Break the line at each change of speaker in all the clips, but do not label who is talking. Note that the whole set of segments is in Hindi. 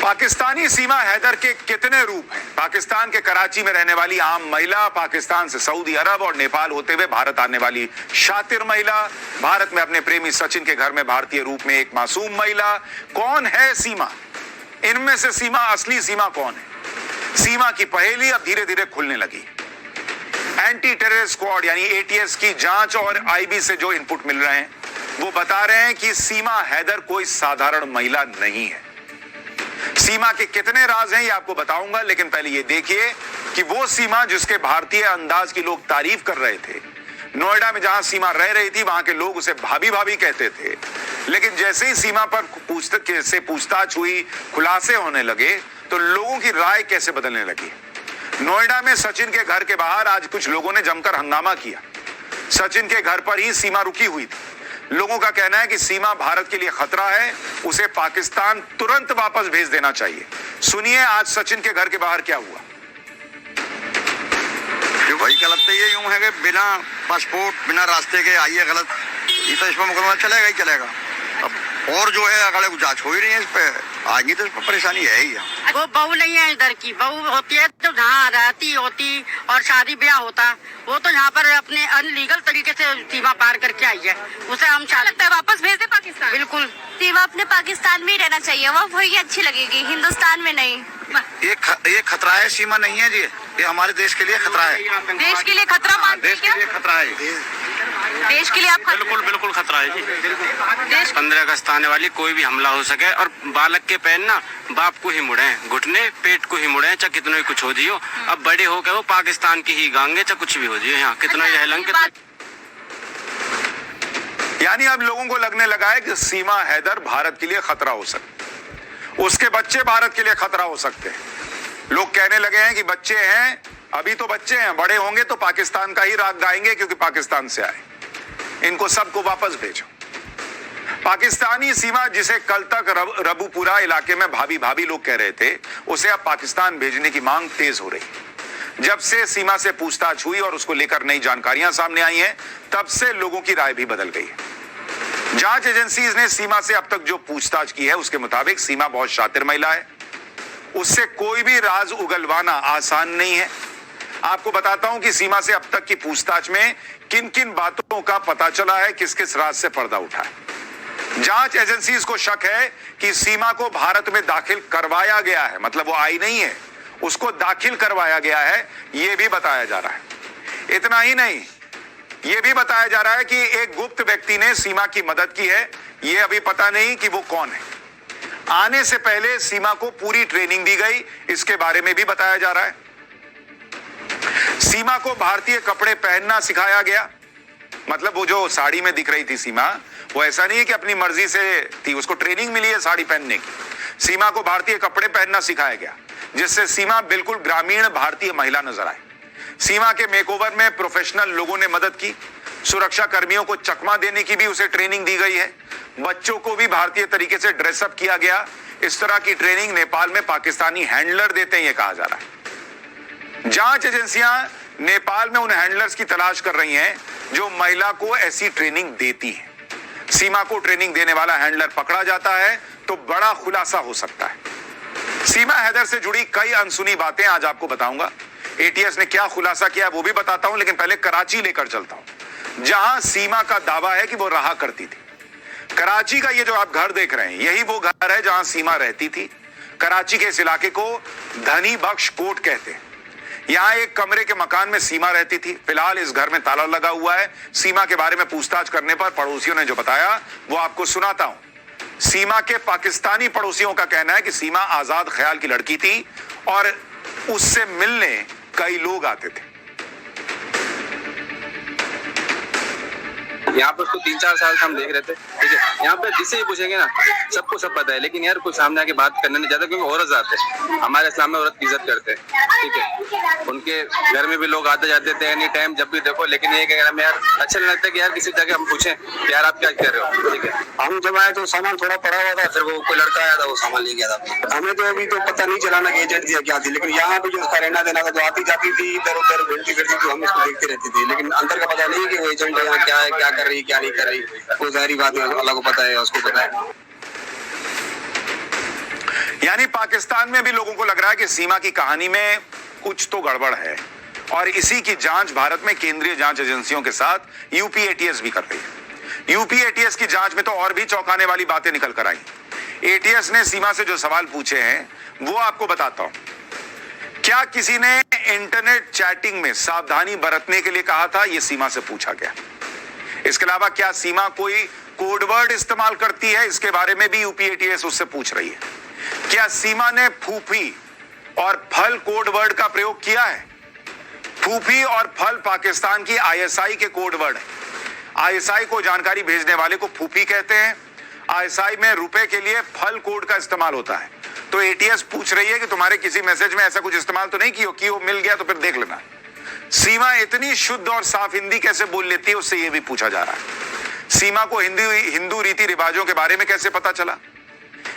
पाकिस्तानी सीमा हैदर के कितने रूप हैं? पाकिस्तान के कराची में रहने वाली आम महिला, पाकिस्तान से सऊदी अरब और नेपाल होते हुए भारत आने वाली शातिर महिला, भारत में अपने प्रेमी सचिन के घर में भारतीय रूप में एक मासूम महिला। कौन है सीमा? इनमें से सीमा, असली सीमा कौन है? सीमा की पहेली अब धीरे धीरे खुलने लगी। एंटी टेरर स्क्वाड यानी एटीएस की जांच और आईबी से जो इनपुट मिल रहे हैं वो बता रहे हैं कि सीमा हैदर कोई साधारण महिला नहीं है। सीमा के कितने राज हैं ये आपको बताऊंगा, लेकिन पहले ये देखिए कि वो सीमा जिसके भारतीय अंदाज की लोग तारीफ कर रहे थे, नोएडा में जहां सीमा रह रही थी वहां के लोग उसे भाभी भाभी कहते थे, लेकिन जैसे ही सीमा पर पूछताछ हुई, खुलासे होने लगे तो लोगों की राय कैसे बदलने लगी। नोएडा में सचिन के घर के बाहर आज कुछ लोगों ने जमकर हंगामा किया। सचिन के घर पर ही सीमा रुकी हुई थी। लोगों का कहना है कि सीमा भारत के लिए खतरा है, उसे पाकिस्तान तुरंत वापस भेज देना चाहिए। सुनिए आज सचिन के घर के बाहर क्या हुआ।
वही गलत तो ये यूं है कि बिना पासपोर्ट बिना रास्ते के आइए, गलत। ये तो इस पर मुकदमा चलेगा ही चलेगा। अब और जो है अगले जांच हो ही नहीं है, इस पे आएंगी तो इस पर परेशानी है ही।
वो बहू नहीं है, इधर की बहू होती है तो जहाँ रहती होती और शादी ब्याह होता, वो तो यहाँ पर अपने अनलीगल तरीके से सीमा पार करके आई है। उसे हम लगता है वापस भेज दे पाकिस्तान। बिल्कुल,
सीमा अपने पाकिस्तान में ही रहना चाहिए, वो वही अच्छी लगेगी, हिंदुस्तान में नहीं।
ये खतरा है, सीमा नहीं है जी, ये हमारे देश के लिए खतरा है।
देश के लिए खतरा मानते हैं क्या?
देश के लिए खतरा है,
देश के लिए आप
बिल्कुल खतरा है जी। 15 अगस्त आने वाली कोई भी हमला हो सके, और बालक के पैर ना बाप को ही मुड़े, घुटने पेट को ही मुड़े, चाहे कितना ही कुछ हो जियो। अब बड़े हो गए वो पाकिस्तान की ही गांगे, चाहे कुछ भी हो जियो, यहाँ कितना ही हेलंग।
यानी अब लोगों को लगने लगा है कि सीमा हैदर भारत के लिए खतरा हो सकती, उसके बच्चे भारत के लिए खतरा हो सकते हैं। लोग कहने लगे हैं कि बच्चे हैं, अभी तो बच्चे हैं, बड़े होंगे तो पाकिस्तान का ही राग गाएंगे क्योंकि पाकिस्तान से आए, इनको सबको वापस भेजो। पाकिस्तानी सीमा जिसे कल तक रबूपुरा इलाके में भाभी भाभी लोग कह रहे थे, उसे अब पाकिस्तान भेजने की मांग तेज हो रही है। जब से सीमा से पूछताछ हुई और उसको लेकर नई जानकारियां सामने आई हैं, तब से लोगों की राय भी बदल गई है। जांच एजेंसीज ने सीमा से अब तक जो पूछताछ की है उसके मुताबिक सीमा बहुत शातिर महिला है, उससे कोई भी राज उगलवाना आसान नहीं है। आपको बताता हूं कि सीमा से अब तक की पूछताछ में किन किन बातों का पता चला है, किस किस राज से पर्दा उठा है। जांच एजेंसीज को शक है कि सीमा को भारत में दाखिल करवाया गया है, मतलब वो आई नहीं है, उसको दाखिल करवाया गया है, यह भी बताया जा रहा है। इतना ही नहीं, यह भी बताया जा रहा है कि एक गुप्त व्यक्ति ने सीमा की मदद की है, यह अभी पता नहीं कि वो कौन है। आने से पहले सीमा को पूरी ट्रेनिंग दी गई, इसके बारे में भी बताया जा रहा है। सीमा को भारतीय कपड़े पहनना सिखाया गया, मतलब वो जो साड़ी में दिख रही थी सीमा, वो ऐसा नहीं है कि अपनी मर्जी से थी, उसको ट्रेनिंग मिली है साड़ी पहनने की। सीमा को भारतीय कपड़े पहनना सिखाया गया, जिससे सीमा बिल्कुल ग्रामीण भारतीय महिला नजर आए। सीमा के मेकओवर में प्रोफेशनल लोगों ने मदद की, सुरक्षा कर्मियों को चकमा देने की भी उसे ट्रेनिंग दी गई है, बच्चों को भी भारतीय तरीके से ड्रेसअप किया गया। इस तरह की ट्रेनिंग नेपाल में पाकिस्तानी हैंडलर देते हैं, यह कहा जा रहा है। जांच एजेंसियां नेपाल में उन हैंडलर्स की तलाश कर रही हैं जो महिला को ऐसी ट्रेनिंग देती है। सीमा को ट्रेनिंग देने वाला हैंडलर पकड़ा जाता है तो बड़ा खुलासा हो सकता है। सीमा हैदर से जुड़ी कई अनसुनी बातें आज आपको बताऊंगा। एटीएस ने क्या खुलासा किया वो भी बताता हूं, लेकिन पहले कराची लेकर चलता हूं, जहां सीमा का दावा है कि वो रहा करती थी। कराची का ये जो आप घर देख रहे हैं, यही वो घर है जहां सीमा रहती थी। कराची के इस इलाके को धनी बख्श कोट कहते हैं। यहां एक कमरे के मकान में सीमा रहती थी। फिलहाल इस घर में ताला लगा हुआ है। सीमा के बारे में पूछताछ करने पर पड़ोसियों ने जो बताया वो आपको सुनाता हूं। सीमा के पाकिस्तानी पड़ोसियों का कहना है कि सीमा आजाद ख्याल की लड़की थी और उससे मिलने कई लोग आते थे।
यहाँ पर उसको 3-4 साल से हम देख रहे थे, ठीक है। यहाँ पे जिसे ही पूछेंगे ना सबको सब पता है, लेकिन यार कुछ सामने आके बात करने नहीं चाहते क्योंकि औरत जाते हैं, हमारे इस्लाम में औरत की इज्जत करते हैं, ठीक है। उनके घर में भी लोग आते जाते थे एनी टाइम, जब भी देखो। लेकिन ये कहना हमें यार अच्छा नहीं लगता कि यार किसी जगह हम पूछें कि यार आप क्या कर रहे हो, ठीक है।
हम जब आए तो सामान थोड़ा पड़ा हुआ था, फिर वो कोई लड़का आया था, वो सामान ले गया था। हमें तो अभी तो पता नहीं चला ना कि एजेंट थी क्या थी, लेकिन यहाँ पे जो उसका रहना देना था, जो आती जाती थी इधर उधर घूमती फिरती थी, हम उसको देखते रहते थे। लेकिन अंदर का पता नहीं कि वो एजेंट यहाँ क्या है, क्या कर रही, क्या नहीं कर रही, वो जाहिर बात है अल्लाह को पता है, उसको पता है।
यानी पाकिस्तान में भी लोगों को लग रहा है कि सीमा की कहानी में कुछ तो गड़बड़ है और इसी की जांच भारत में केंद्रीय जांच एजेंसियों के साथ यूपी एटीएस भी कर रही है। यूपी एटीएस की जांच में तो और भी चौंकाने वाली बातें निकल कर आई। एटीएस ने सीमा से जो सवाल पूछे हैं वो आपको बताता हूं। क्या किसी ने इंटरनेट चैटिंग में सावधानी बरतने के लिए कहा था? यह सीमा से पूछा गया। इसके अलावा क्या सीमा कोई कोडवर्ड इस्तेमाल करती है? इसके बारे में भी यूपी एटीएस उससे पूछ रही है। क्या सीमा ने फूफी और फल कोडवर्ड का प्रयोग किया है? फूफी और फल पाकिस्तान की आईएसआई के कोडवर्ड है। आईएसआई को जानकारी भेजने वाले को फूफी कहते हैं। आईएसआई में रुपए के लिए फल कोड का इस्तेमाल होता है। तो एटीएस पूछ रही है कि तुम्हारे किसी मैसेज में ऐसा कुछ इस्तेमाल तो नहीं किया? मिल गया तो फिर देख लेना। सीमा इतनी शुद्ध और साफ हिंदी कैसे बोल लेती है, उससे यह भी पूछा जा रहा है। सीमा को हिंदू रीति रिवाजों के बारे में कैसे पता चला?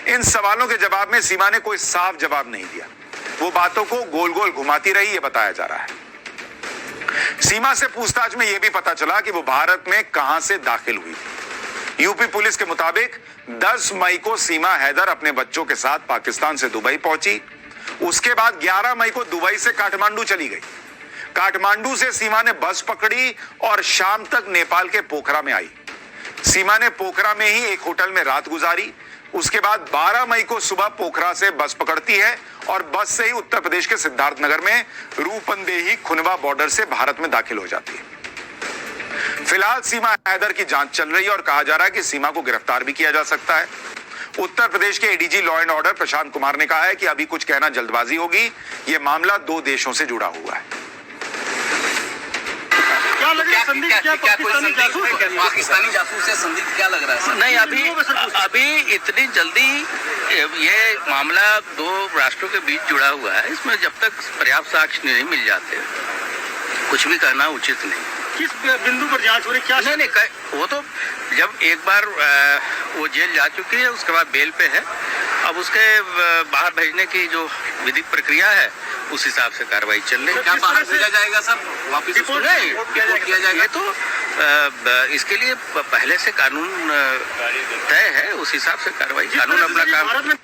इन सवालों के जवाब में सीमा ने कोई साफ जवाब नहीं दिया। वो बातों को गोल गोल घुमाती रही, यह बताया जा रहा है। सीमा से पूछताछ में यह भी पता चला कि वो भारत में कहां से दाखिल हुई थी। यूपी पुलिस के मुताबिक 10 मई को सीमा हैदर अपने बच्चों के साथ पाकिस्तान से दुबई पहुंची। उसके बाद 11 मई को दुबई से काठमांडू चली गई। काठमांडू से सीमा ने बस पकड़ी और शाम तक नेपाल के पोखरा में आई। सीमा ने पोखरा में ही एक होटल में रात गुजारी। उसके बाद 12 मई को सुबह पोखरा से बस पकड़ती है और बस से ही उत्तर प्रदेश के सिद्धार्थनगर में रूपंदेही खुनवा बॉर्डर से भारत में दाखिल हो जाती है। फिलहाल सीमा हैदर की जांच चल रही है और कहा जा रहा है कि सीमा को गिरफ्तार भी किया जा सकता है। उत्तर प्रदेश के ADG law and order Prashant Kumar ने कहा है कि अभी कुछ कहना जल्दबाजी होगी। यह मामला 2 देशों से जुड़ा हुआ है।
क्या लग रहा है संदीप? क्या पाकिस्तानी जासूस है संदीप? क्या लग रहा है?
नहीं, अभी इतनी जल्दी ये मामला 2 राष्ट्रों के बीच जुड़ा हुआ है। इसमें जब तक पर्याप्त साक्ष्य नहीं मिल जाते कुछ भी कहना उचित नहीं।
किस बिंदु पर जांच हो रही? क्या
नहीं, वो तो जब एक बार वो जेल जा चुकी है उसके बाद बेल पे है। अब उसके बाहर भेजने की जो विधिक प्रक्रिया है उस हिसाब से कार्रवाई चल रही है।
क्या बाहर भेजा जाएगा सर? वापिस
रिपोर्ट किया जाएगा? ये तो इसके लिए पहले से कानून तय है, उस हिसाब से कार्रवाई, कानून अपना काम।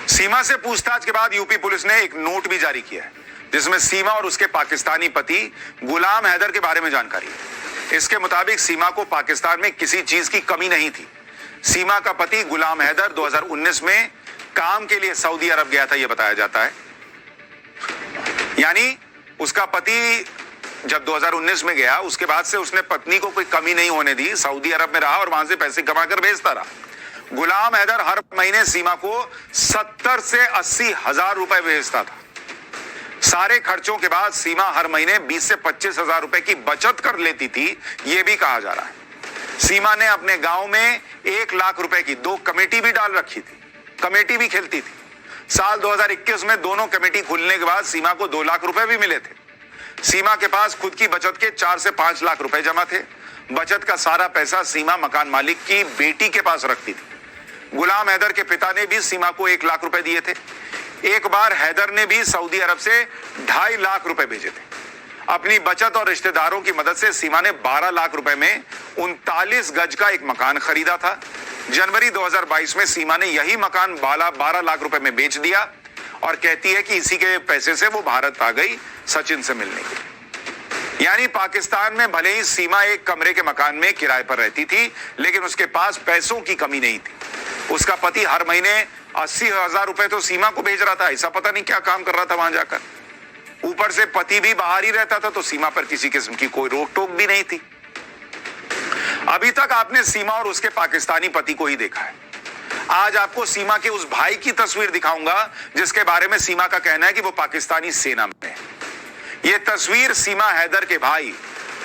सीमा से पूछताछ के बाद यूपी पुलिस ने एक नोट भी जारी किया है जिसमें सीमा और उसके पाकिस्तानी पति गुलाम हैदर के बारे में जानकारी है। इसके मुताबिक सीमा को पाकिस्तान में किसी चीज की कमी नहीं थी। सीमा का पति गुलाम हैदर 2019 में काम के लिए सऊदी अरब गया था, यह बताया जाता है। यानी उसका पति जब 2019 में गया उसके बाद से उसने पत्नी को कोई कमी नहीं होने दी, सऊदी अरब में रहा और वहां से पैसे कमाकर भेजता रहा। गुलाम हैदर हर महीने सीमा को 70 से 80 हजार रुपए भेजता था। सारे खर्चों के बाद सीमा हर महीने 20 से 25 हजार रुपए की बचत कर लेती थी, यह भी कहा जा रहा है। सीमा ने अपने गांव में 1 लाख रुपए की 2 कमेटी भी डाल रखी थी, कमेटी भी खेलती थी। साल 2021 में दोनों कमेटी खुलने के बाद सीमा को 2 लाख रुपए भी मिले थे। सीमा के पास खुद की बचत के 4 से 5 लाख रुपए जमा थे। बचत का सारा पैसा सीमा मकान मालिक की बेटी के पास रखती थी। गुलाम हैदर के पिता ने भी सीमा को 1 लाख रुपए दिए थे। एक बार हैदर ने भी सऊदी अरब से 2.5 लाख रुपए भेजे थे। अपनी बचत और रिश्तेदारों की मदद से सीमा ने 12 लाख रुपए में 39 गज का एक मकान खरीदा था। जनवरी 2022 में सीमा ने यही मकान 12 लाख रुपए में बेच दिया और कहती है कि इसी के पैसे से वो भारत आ गई सचिन से मिलने के लिए। यानी पाकिस्तान में भले ही सीमा एक कमरे के मकान में किराए पर रहती थी, लेकिन उसके पास पैसों की कमी नहीं थी। उसका पति हर महीने 80 हजार रुपए तो सीमा को भेज रहा था। ऐसा पता नहीं क्या काम कर रहा था वहां जाकर। ऊपर से पति भी बाहर ही रहता था, तो सीमा पर किसी किस्म की कोई रोक टोक भी नहीं थी। अभी तक आपने सीमा और उसके पाकिस्तानी पति को ही देखा है। आज आपको सीमा के उस भाई की तस्वीर दिखाऊंगा जिसके बारे में सीमा का कहना है कि वो पाकिस्तानी सेना में है। यह तस्वीर सीमा हैदर के भाई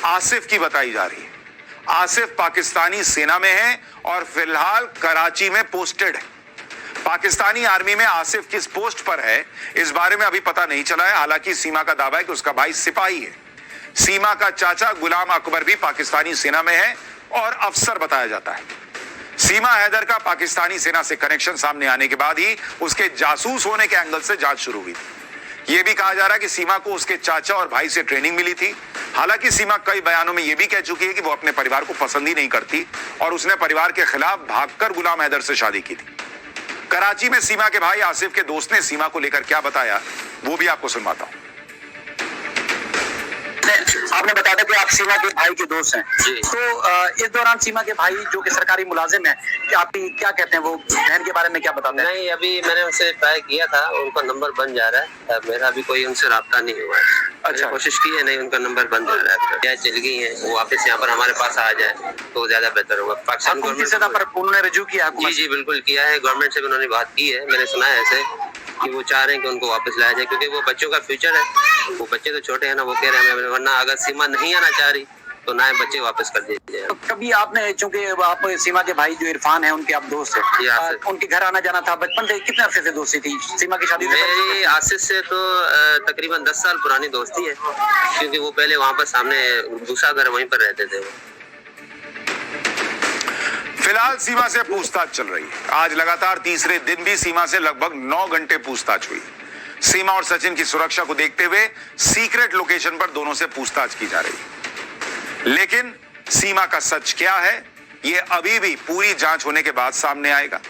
आसिफ की बताई जा रही है। आसिफ पाकिस्तानी सेना में है और फिलहाल कराची में पोस्टेड है। पाकिस्तानी आर्मी में आसिफ किस पोस्ट पर है इस बारे में अभी पता नहीं चला है। हालांकि सीमा का दावा है कि उसका भाई सिपाही है। सीमा का चाचा गुलाम अकबर भी पाकिस्तानी सेना में है और अफसर बताया जाता है। सीमा हैदर का पाकिस्तानी सेना से कनेक्शन सामने आने के बाद ही उसके जासूस होने के एंगल से जांच शुरू हुई थी। यह भी कहा जा रहा है कि सीमा को उसके चाचा और भाई से ट्रेनिंग मिली थी। हालांकि सीमा कई बयानों में यह भी कह चुकी है कि वो अपने परिवार को पसंद ही नहीं करती और उसने परिवार के खिलाफ भागकर गुलाम हैदर से शादी की थी। कराची में सीमा के भाई आसिफ के दोस्त ने सीमा को लेकर क्या बताया वो भी आपको सुनवाता हूं।
आपने बताया था कि आप सीमा के भाई के दोस्त हैं
जी।
तो इस दौरान सीमा के भाई जो कि सरकारी मुलाजिम है कि आप क्या कहते हैं, वो बहन के बारे में क्या बताते हैं?
नहीं, अभी मैंने उनसे ट्राई किया था, उनका नंबर बन जा रहा है, मेरा अभी कोई उनसे राब्ता नहीं हुआ है। अच्छा, कोशिश की है, नहीं उनका नंबर बन जा रहा है। क्या चल गई है, वो वापस यहाँ पर हमारे पास आ जाए तो ज्यादा बेहतर होगा। पाकिस्तान
गवर्नमेंट पर उन्होंने रजू किया?
जी जी बिल्कुल किया है, गवर्नमेंट से भी उन्होंने बात की है। मैंने सुना है ऐसे कि वो चाह रहे हैं कि उनको वापस लाया जाए, क्योंकि वो बच्चों का फ्यूचर है। वो बच्चे तो छोटे हैं ना, वो कह रहे हैं वरना अगर सीमा नहीं आना चाह रही तो ना बच्चे वापस कर दिए जाए।
तो कभी आपने, चूंकि आप सीमा के भाई जो इरफान है उनके आप दोस्त हैं, उनके घर आना जाना था बचपन से, कितने अरसे से दोस्ती थी? सीमा की शादी
मेरी आसिफ से तो तकरीबन 10 साल पुरानी दोस्ती है, क्योंकि वो पहले वहाँ पर सामने दूसरा घर वहीं पर रहते थे।
फिलहाल सीमा से पूछताछ चल रही है। आज लगातार तीसरे दिन भी सीमा से लगभग 9 घंटे पूछताछ हुई। सीमा और सचिन की सुरक्षा को देखते हुए सीक्रेट लोकेशन पर दोनों से पूछताछ की जा रही है। लेकिन सीमा का सच क्या है, यह अभी भी पूरी जांच होने के बाद सामने आएगा।